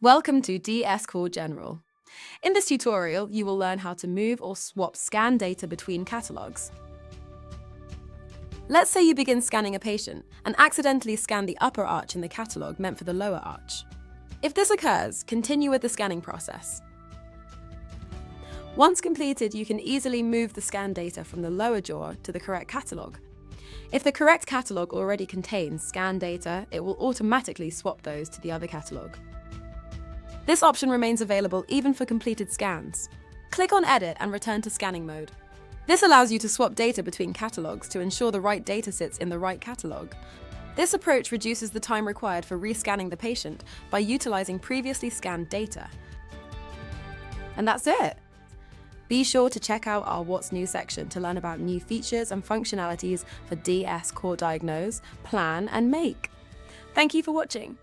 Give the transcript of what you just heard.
Welcome to DS Core General. In this tutorial, you will learn how to move or swap scan data between catalogs. Let's say you begin scanning a patient and accidentally scan the upper arch in the catalog meant for the lower arch. If this occurs, continue with the scanning process. Once completed, you can easily move the scan data from the lower jaw to the correct catalog. If the correct catalog already contains scan data, it will automatically swap those to the other catalog. This option remains available even for completed scans. Click on Edit and return to scanning mode. This allows you to swap data between catalogs to ensure the right data sits in the right catalog. This approach reduces the time required for rescanning the patient by utilizing previously scanned data. And that's it! Be sure to check out our What's New section to learn about new features and functionalities for DS Core Diagnose, Plan and Make. Thank you for watching.